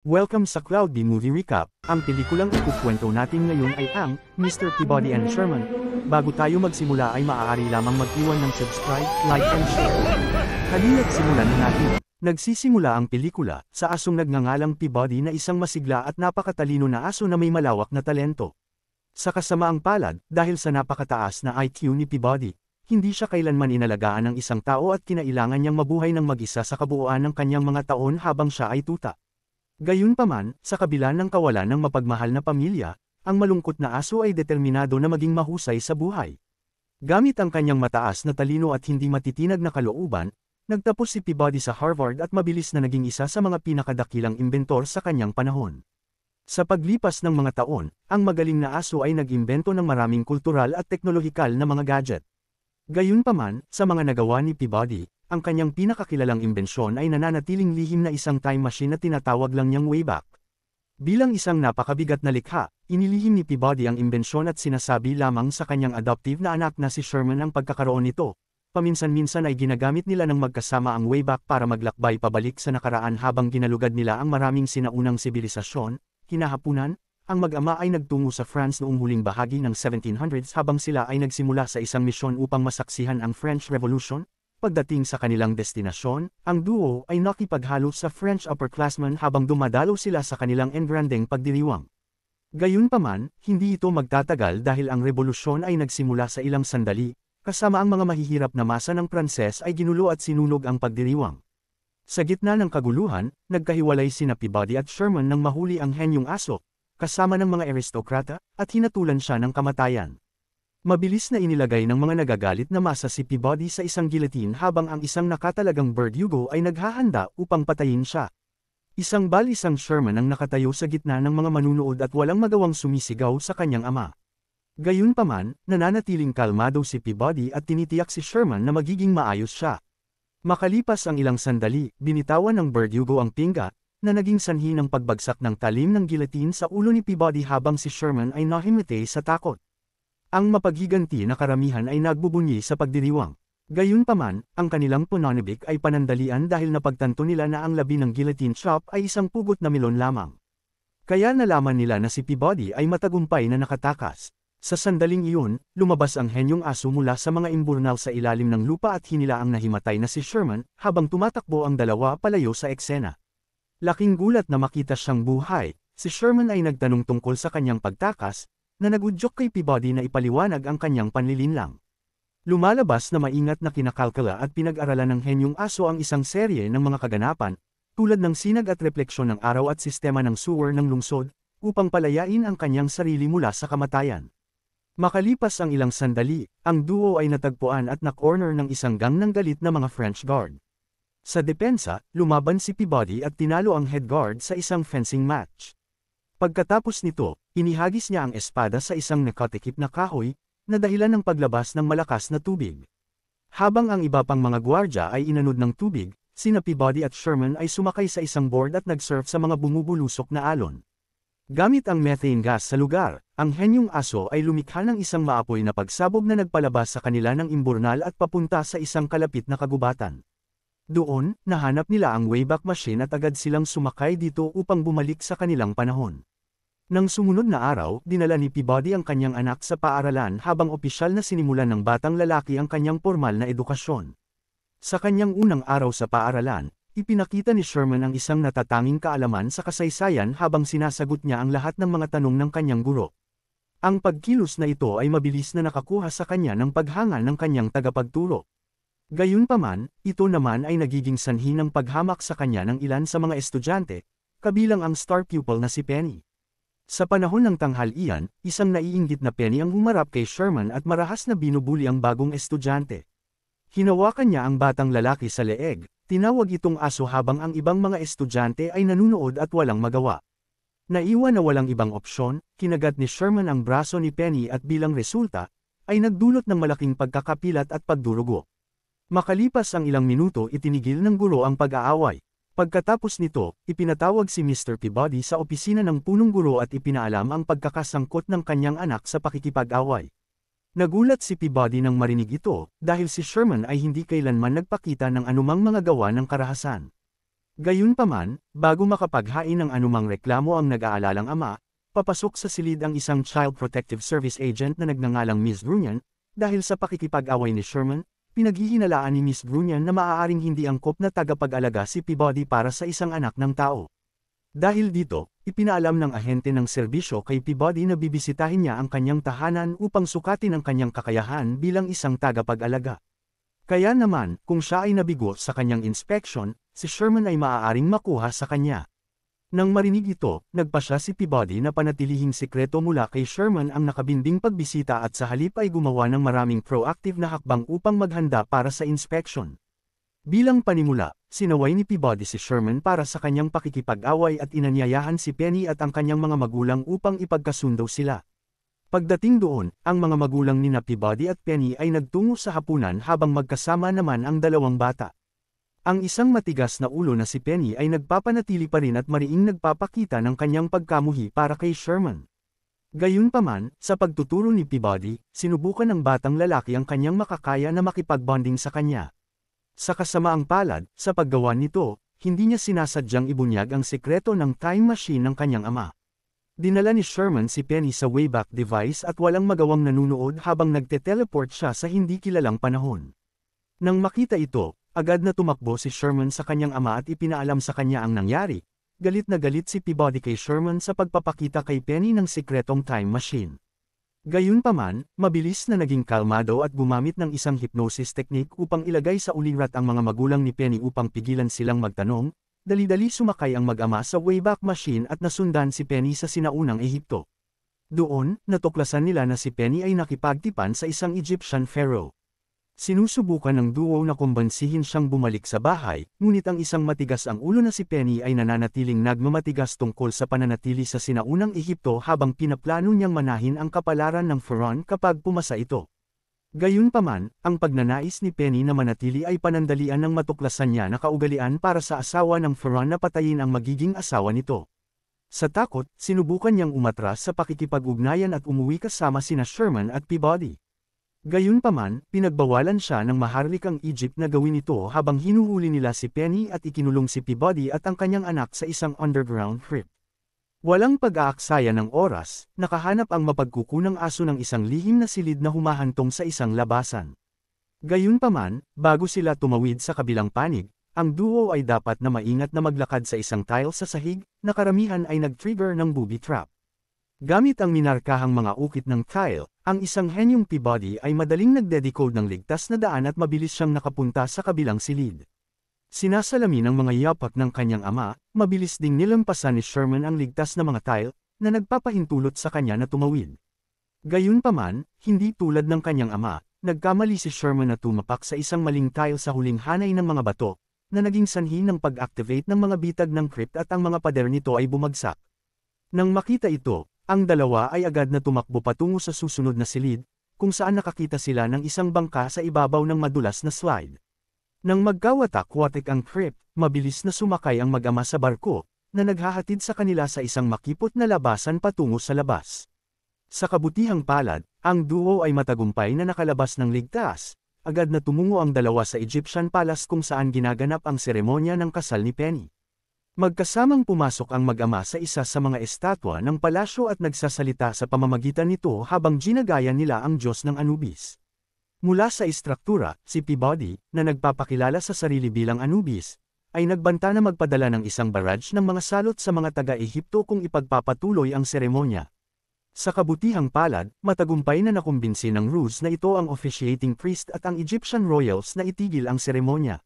Welcome sa Cloudy Movie Recap. Ang pelikulang ikukwento natin ngayon ay ang Mr. Peabody and Sherman. Bago tayo magsimula ay maaari lamang mag-iwan ng subscribe, like and share. Halina't simulan na natin. Nagsisimula ang pelikula sa asong nagngangalang Peabody na isang masigla at napakatalino na aso na may malawak na talento. Sa kasamaang palad, dahil sa napakataas na IQ ni Peabody, hindi siya kailanman inalagaan ng isang tao at kinailangan niyang mabuhay ng mag-isa sa kabuuan ng kanyang mga taon habang siya ay tuta. Gayunpaman, sa kabila ng kawalan ng mapagmahal na pamilya, ang malungkot na aso ay determinado na maging mahusay sa buhay. Gamit ang kanyang mataas na talino at hindi matitinag na kalooban, nagtapos si Peabody sa Harvard at mabilis na naging isa sa mga pinakadakilang inbentor sa kanyang panahon. Sa paglipas ng mga taon, ang magaling na aso ay nag-imbento ng maraming kultural at teknolohikal na mga gadget. Gayunpaman, sa mga nagawa ni Peabody, ang kanyang pinakakilalang imbensyon ay nananatiling lihim na isang time machine na tinatawag lang niyang Wayback. Bilang isang napakabigat na likha, inilihim ni Peabody ang imbensyon at sinasabi lamang sa kanyang adoptive na anak na si Sherman ang pagkakaroon nito. Paminsan-minsan ay ginagamit nila ng magkasama ang Wayback para maglakbay pabalik sa nakaraan habang ginalugad nila ang maraming sinaunang sibilisasyon. Kinahapunan, ang mag-ama ay nagtungo sa France noong huling bahagi ng 1700s habang sila ay nagsimula sa isang misyon upang masaksihan ang French Revolution. Pagdating sa kanilang destinasyon, ang duo ay nakipaghalo sa French upperclassmen habang dumadalo sila sa kanilang engrandeng pagdiriwang. Gayunpaman, hindi ito magtatagal dahil ang revolusyon ay nagsimula sa ilang sandali, kasama ang mga mahihirap na masa ng Pranses ay ginulo at sinunog ang pagdiriwang. Sa gitna ng kaguluhan, nagkahiwalay sina Peabody at Sherman nang mahuli ang henyong aso, kasama ng mga aristokrata, at hinatulan siya ng kamatayan. Mabilis na inilagay ng mga nagagalit na masa si Peabody sa isang guillotine habang ang isang nakatalagang verdugo ay naghahanda upang patayin siya. Isang balisang Sherman ang nakatayo sa gitna ng mga manunood at walang magawang sumisigaw sa kanyang ama. Gayunpaman, nananatiling kalmado si Peabody at tinitiyak si Sherman na magiging maayos siya. Makalipas ang ilang sandali, binitawan ng verdugo ang pingga, na naging sanhi ng pagbagsak ng talim ng guillotine sa ulo ni Peabody habang si Sherman ay nahimatay sa takot. Ang mapaghiganti na karamihan ay nagbubunyi sa pagdiriwang. Gayunpaman, ang kanilang pananibik ay panandalian dahil napagtanto nila na ang labi ng guillotine chop ay isang pugot na milon lamang. Kaya nalaman nila na si Peabody ay matagumpay na nakatakas. Sa sandaling iyon, lumabas ang henyong aso mula sa mga imburnal sa ilalim ng lupa at hinilaang nahimatay na si Sherman habang tumatakbo ang dalawa palayo sa eksena. Laking gulat na makita siyang buhay, si Sherman ay nagtanong tungkol sa kanyang pagtakas, na nagudyok kay Peabody na ipaliwanag ang kanyang panlilinlang. Lumalabas na maingat na kinakalkala at pinag-aralan ng henyong aso ang isang serye ng mga kaganapan, tulad ng sinag at refleksyon ng araw at sistema ng sewer ng lungsod, upang palayain ang kanyang sarili mula sa kamatayan. Makalipas ang ilang sandali, ang duo ay natagpuan at na-corner ng isang gang ng galit na mga French guard. Sa depensa, lumaban si Peabody at tinalo ang head guard sa isang fencing match. Pagkatapos nito, inihagis niya ang espada sa isang nakatikip na kahoy, na dahilan ng paglabas ng malakas na tubig. Habang ang iba pang mga gwardya ay inanod ng tubig, sina Peabody at Sherman ay sumakay sa isang board at nag-surf sa mga bumubulusok na alon. Gamit ang methane gas sa lugar, ang henyong aso ay lumikha ng isang maapoy na pagsabog na nagpalabas sa kanila ng imburnal at papunta sa isang kalapit na kagubatan. Doon, nahanap nila ang Wayback Machine at agad silang sumakay dito upang bumalik sa kanilang panahon. Nang sumunod na araw, dinala ni Peabody ang kanyang anak sa paaralan habang opisyal na sinimulan ng batang lalaki ang kanyang formal na edukasyon. Sa kanyang unang araw sa paaralan, ipinakita ni Sherman ang isang natatanging kaalaman sa kasaysayan habang sinasagot niya ang lahat ng mga tanong ng kanyang guro. Ang pagkilos na ito ay mabilis na nakakuha sa kanya ng paghanga ng kanyang tagapagturo. Gayunpaman, ito naman ay nagiging sanhi ng paghamak sa kanya ng ilan sa mga estudyante, kabilang ang star pupil na si Penny. Sa panahon ng tanghalian, isang naiinggit na Penny ang humarap kay Sherman at marahas na binubuli ang bagong estudyante. Hinawakan niya ang batang lalaki sa leeg, tinawag itong aso habang ang ibang mga estudyante ay nanunood at walang magawa. Naiwan na walang ibang opsyon, kinagat ni Sherman ang braso ni Penny at bilang resulta, ay nagdulot ng malaking pagkakapilat at pagdurugo. Makalipas ang ilang minuto itinigil ng guro ang pag-aaway. Pagkatapos nito, ipinatawag si Mr. Peabody sa opisina ng punong guro at ipinaalam ang pagkakasangkot ng kanyang anak sa pakikipag-away. Nagulat si Peabody nang marinig ito, dahil si Sherman ay hindi kailanman nagpakita ng anumang mga gawa ng karahasan. Gayunpaman, bago makapaghain ng anumang reklamo ang nag-aalalang ama, papasok sa silid ang isang Child Protective Service agent na nagngangalang Miss Brunian, dahil sa pakikipag-away ni Sherman, pinaghihinalaan ni Miss Brunian na maaaring hindi angkop na tagapag-alaga si Peabody para sa isang anak ng tao. Dahil dito, ipinaalam ng ahente ng serbisyo kay Peabody na bibisitahin niya ang kanyang tahanan upang sukatin ang kanyang kakayahan bilang isang tagapag-alaga. Kaya naman, kung siya ay nabigo sa kanyang inspection, si Sherman ay maaaring makuha sa kanya. Nang marinig ito, nagpasya si Peabody na panatilihing sikreto mula kay Sherman ang nakabinding pagbisita at sa halip ay gumawa ng maraming proactive na hakbang upang maghanda para sa inspection. Bilang panimula, sinaway ni Peabody si Sherman para sa kanyang pakikipag-away at inanyayahan si Penny at ang kanyang mga magulang upang ipagkasundo sila. Pagdating doon, ang mga magulang ni Peabody at Penny ay nagtungo sa hapunan habang magkasama naman ang dalawang bata. Ang isang matigas na ulo na si Penny ay nagpapanatili pa rin at mariing nagpapakita ng kanyang pagkamuhi para kay Sherman. Gayunpaman, sa pagtuturo ni Peabody, sinubukan ng batang lalaki ang kanyang makakaya na makipagbonding sa kanya. Sa kasamaang palad, sa paggawa nito, hindi niya sinasadyang ibunyag ang sekreto ng time machine ng kanyang ama. Dinala ni Sherman si Penny sa Wayback Device at walang magawang nanunood habang nagte-teleport siya sa hindi kilalang panahon. Nang makita ito, agad na tumakbo si Sherman sa kanyang ama at ipinaalam sa kanya ang nangyari. Galit na galit si Peabody kay Sherman sa pagpapakita kay Penny ng sikretong time machine. Gayunpaman, mabilis na naging kalmado at gumamit ng isang hypnosis technique upang ilagay sa ulirat ang mga magulang ni Penny upang pigilan silang magtanong. Dali-dali sumakay ang mag-ama sa Wayback Machine at nasundan si Penny sa sinaunang Ehipto. Doon, natuklasan nila na si Penny ay nakipagtipan sa isang Egyptian pharaoh. Sinusubukan ng duo na kumbansihin siyang bumalik sa bahay, ngunit ang isang matigas ang ulo na si Penny ay nananatiling nagmamatigas tungkol sa pananatili sa sinaunang Ehipto habang pinaplano niyang manahin ang kapalaran ng Pharaoh kapag pumasa ito. Gayunpaman, ang pagnanais ni Penny na manatili ay panandalian ng matuklasan niya na kaugalian para sa asawa ng Pharaoh na patayin ang magiging asawa nito. Sa takot, sinubukan niyang umatras sa pakikipag-ugnayan at umuwi kasama sina Sherman at Peabody. Gayunpaman, pinagbawalan siya ng maharlikang Egypt na gawin ito habang hinuhuli nila si Penny at ikinulong si Peabody at ang kanyang anak sa isang underground crypt. Walang pag-aaksaya ng oras, nakahanap ang mapagkukunang aso ng isang lihim na silid na humahantong sa isang labasan. Gayunpaman, bago sila tumawid sa kabilang panig, ang duo ay dapat na maingat na maglakad sa isang tile sa sahig, na karamihan ay nag-trigger ng booby trap. Gamit ang minarkahang mga ukit ng tile, ang isang henyong Peabody ay madaling nagdedecode ng ligtas na daan at mabilis siyang nakapunta sa kabilang silid. Sinasalamin ng mga yapak ng kanyang ama, mabilis ding nilampasan ni Sherman ang ligtas na mga tile, na nagpapahintulot sa kanya na tumawid. Gayunpaman, hindi tulad ng kanyang ama, nagkamali si Sherman na tumapak sa isang maling tile sa huling hanay ng mga bato, na naging sanhi ng pag-activate ng mga bitag ng crypt at ang mga pader nito ay bumagsak. Nang makita ito, ang dalawa ay agad na tumakbo patungo sa susunod na silid, kung saan nakakita sila ng isang bangka sa ibabaw ng madulas na slide. Nang magkawatak-watik ang crypt, mabilis na sumakay ang mag-ama sa barko, na naghahatid sa kanila sa isang makipot na labasan patungo sa labas. Sa kabutihang palad, ang duo ay matagumpay na nakalabas ng ligtas. Agad na tumungo ang dalawa sa Egyptian Palace kung saan ginaganap ang seremonya ng kasal ni Penny. Magkasamang pumasok ang mag-ama sa isa sa mga estatwa ng palasyo at nagsasalita sa pamamagitan nito habang ginagaya nila ang Diyos ng Anubis. Mula sa istruktura, si Peabody, na nagpapakilala sa sarili bilang Anubis, ay nagbanta na magpadala ng isang barrage ng mga salot sa mga taga-Ehipto kung ipagpapatuloy ang seremonya. Sa kabutihang palad, matagumpay na nakumbinsi ng Ruse na ito ang officiating priest at ang Egyptian royals na itigil ang seremonya.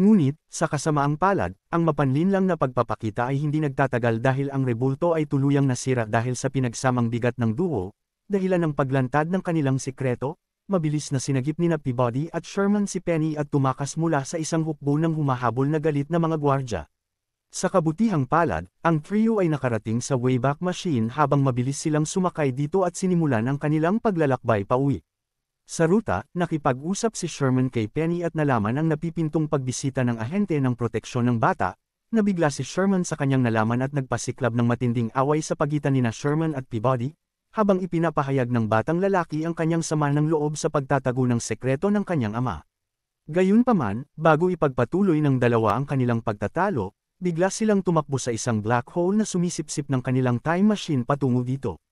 Ngunit, sa kasamaang palad, ang mapanlinlang na pagpapakita ay hindi nagtatagal dahil ang rebulto ay tuluyang nasira dahil sa pinagsamang bigat ng duo, dahilan ng paglantad ng kanilang sikreto. Mabilis na sinagip ni Peabody at Sherman si Penny at tumakas mula sa isang hukbo ng humahabol na galit na mga gwardya. Sa kabutihang palad, ang trio ay nakarating sa Wayback Machine habang mabilis silang sumakay dito at sinimulan ang kanilang paglalakbay pauwi. Sa ruta, nakipag-usap si Sherman kay Penny at nalaman ang napipintong pagbisita ng ahente ng proteksyon ng bata. Nabigla si Sherman sa kanyang nalaman at nagpasiklab ng matinding away sa pagitan nina Sherman at Peabody, habang ipinapahayag ng batang lalaki ang kanyang sama ng loob sa pagtatago ng sekreto ng kanyang ama. Gayunpaman, bago ipagpatuloy ng dalawa ang kanilang pagtatalo, bigla silang tumakbo sa isang black hole na sumisipsip ng kanilang time machine patungo dito.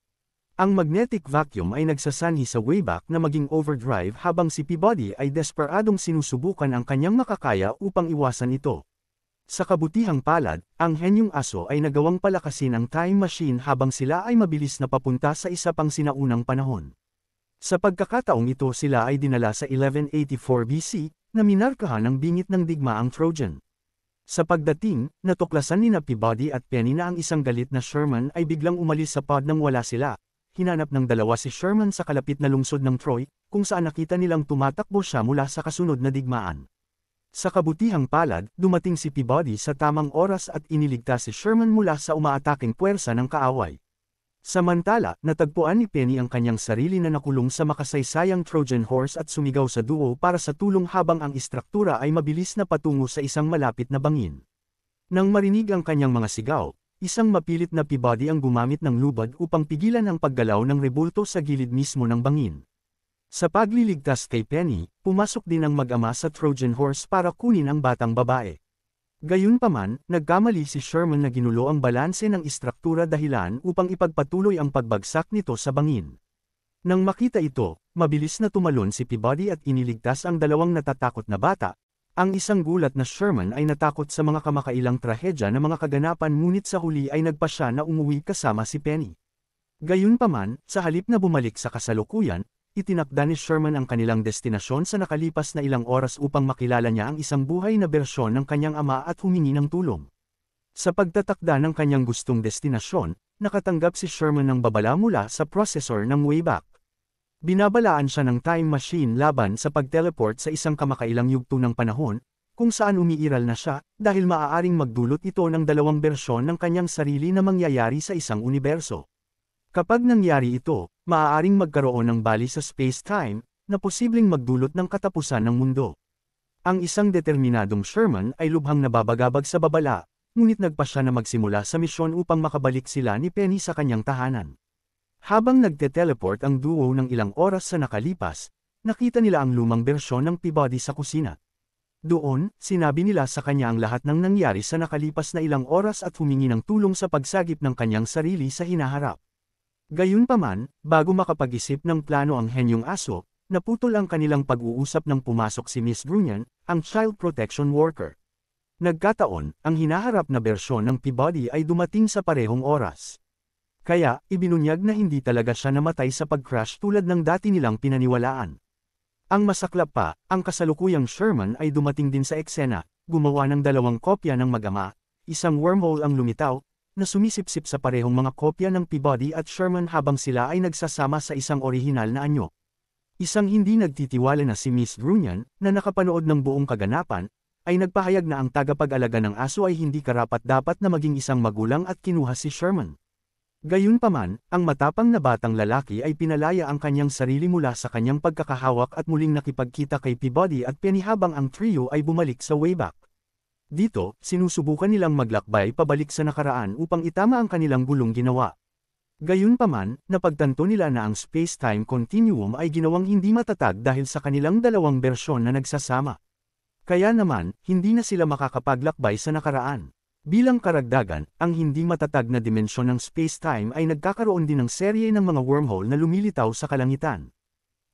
Ang magnetic vacuum ay nagsasanhi sa Wayback na maging overdrive habang si Peabody ay desperadong sinusubukan ang kanyang makakaya upang iwasan ito. Sa kabutihang palad, ang henyong aso ay nagawang palakasin ang time machine habang sila ay mabilis na papunta sa isa pang sinaunang panahon. Sa pagkakataong ito sila ay dinala sa 1184 BC, na minarkahan ng bingit ng digmaang Trojan. Sa pagdating, natuklasan ni Peabody at Penny na ang isang galit na Sherman ay biglang umalis sa pod nang wala sila. Hinanap ng dalawa si Sherman sa kalapit na lungsod ng Troy, kung saan nakita nilang tumatakbo siya mula sa kasunod na digmaan. Sa kabutihang palad, dumating si Peabody sa tamang oras at iniligtas si Sherman mula sa umaataking puwersa ng kaaway. Samantala, natagpuan ni Penny ang kanyang sarili na nakulong sa makasaysayang Trojan horse at sumigaw sa duo para sa tulong habang ang istruktura ay mabilis na patungo sa isang malapit na bangin. Nang marinig ang kanyang mga sigaw, isang mapilit na Peabody ang gumamit ng lubad upang pigilan ang paggalaw ng rebulto sa gilid mismo ng bangin. Sa pagliligtas kay Penny, pumasok din ang mag-ama sa Trojan horse para kunin ang batang babae. Gayunpaman, nagkamali si Sherman na ginulo ang balanse ng istruktura dahilan upang ipagpatuloy ang pagbagsak nito sa bangin. Nang makita ito, mabilis na tumalon si Peabody at iniligtas ang dalawang natatakot na bata. Ang isang gulat na Sherman ay natakot sa mga kamakailang trahedya na mga kaganapan ngunit sa huli ay nagpa siya na umuwi kasama si Penny. Gayunpaman, sa halip na bumalik sa kasalukuyan, itinakda ni Sherman ang kanilang destinasyon sa nakalipas na ilang oras upang makilala niya ang isang buhay na bersyon ng kanyang ama at humingi ng tulong. Sa pagtatakda ng kanyang gustong destinasyon, nakatanggap si Sherman ng babala mula sa processor ng Wayback. Binabalaan siya ng time machine laban sa pag-teleport sa isang kamakailang yugto ng panahon, kung saan umiiral na siya, dahil maaaring magdulot ito ng dalawang bersyon ng kanyang sarili na mangyayari sa isang universo. Kapag nangyari ito, maaaring magkaroon ng bali sa space-time, na posibleng magdulot ng katapusan ng mundo. Ang isang determinadong Sherman ay lubhang nababagabag sa babala, ngunit nagpa siya na magsimula sa misyon upang makabalik sila ni Penny sa kanyang tahanan. Habang nagte-teleport ang duo ng ilang oras sa nakalipas, nakita nila ang lumang bersyon ng Peabody sa kusina. Doon, sinabi nila sa kanya ang lahat ng nangyari sa nakalipas na ilang oras at humingi ng tulong sa pagsagip ng kanyang sarili sa hinaharap. Gayunpaman, bago makapag-isip ng plano ang henyong aso, naputol ang kanilang pag-uusap nang pumasok si Miss Brunian, ang child protection worker. Nagkataon, ang hinaharap na bersyon ng Peabody ay dumating sa parehong oras. Kaya, ibinunyag na hindi talaga siya namatay sa pag-crash tulad ng dati nilang pinaniwalaan. Ang masaklap pa, ang kasalukuyang Sherman ay dumating din sa eksena, gumawa ng dalawang kopya ng mag-ama, isang wormhole ang lumitaw, na sumisipsip sa parehong mga kopya ng Peabody at Sherman habang sila ay nagsasama sa isang orihinal na anyo. Isang hindi nagtitiwala na si Miss Brunian, na nakapanood ng buong kaganapan, ay nagpahayag na ang tagapag-alaga ng aso ay hindi karapat-dapat na maging isang magulang at kinuha si Sherman. Gayunpaman, ang matapang na batang lalaki ay pinalaya ang kanyang sarili mula sa kanyang pagkakahawak at muling nakipagkita kay Peabody at Penny habang ang trio ay bumalik sa Wayback. Dito, sinusubukan nilang maglakbay pabalik sa nakaraan upang itama ang kanilang gulong ginawa. Gayunpaman, napagtanto nila na ang space-time continuum ay ginawang hindi matatag dahil sa kanilang dalawang bersyon na nagsasama. Kaya naman, hindi na sila makakapaglakbay sa nakaraan. Bilang karagdagan, ang hindi matatag na dimensyon ng space-time ay nagkakaroon din ng serye ng mga wormhole na lumilitaw sa kalangitan.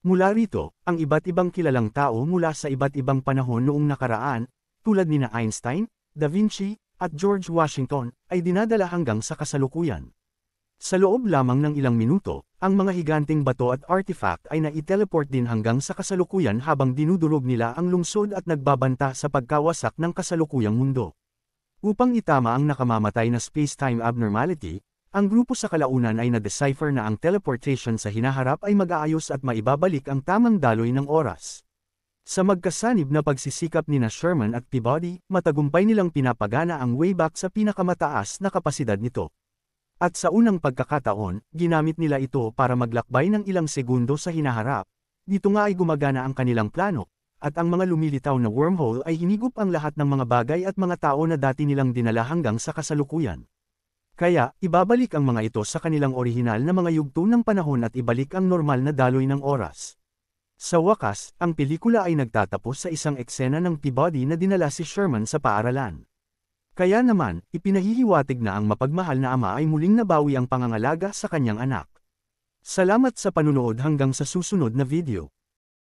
Mula rito, ang iba't ibang kilalang tao mula sa iba't ibang panahon noong nakaraan, tulad nina Einstein, Da Vinci, at George Washington, ay dinadala hanggang sa kasalukuyan. Sa loob lamang ng ilang minuto, ang mga higanting bato at artifact ay na-teleport din hanggang sa kasalukuyan habang dinudurog nila ang lungsod at nagbabanta sa pagkawasak ng kasalukuyang mundo. Upang itama ang nakamamatay na space-time abnormality, ang grupo sa kalaunan ay na-decipher na ang teleportation sa hinaharap ay mag-aayos at maibabalik ang tamang daloy ng oras. Sa magkasanib na pagsisikap nina Sherman at Peabody, matagumpay nilang pinapagana ang Wayback sa pinakamataas na kapasidad nito. At sa unang pagkakataon, ginamit nila ito para maglakbay ng ilang segundo sa hinaharap. Dito nga ay gumagana ang kanilang plano, at ang mga lumilitaw na wormhole ay hinigup ang lahat ng mga bagay at mga tao na dati nilang dinala hanggang sa kasalukuyan. Kaya, ibabalik ang mga ito sa kanilang orihinal na mga yugto ng panahon at ibalik ang normal na daloy ng oras. Sa wakas, ang pelikula ay nagtatapos sa isang eksena ng Peabody na dinala si Sherman sa paaralan. Kaya naman, ipinahihiwatig na ang mapagmahal na ama ay muling nabawi ang pangangalaga sa kanyang anak. Salamat sa panunood hanggang sa susunod na video.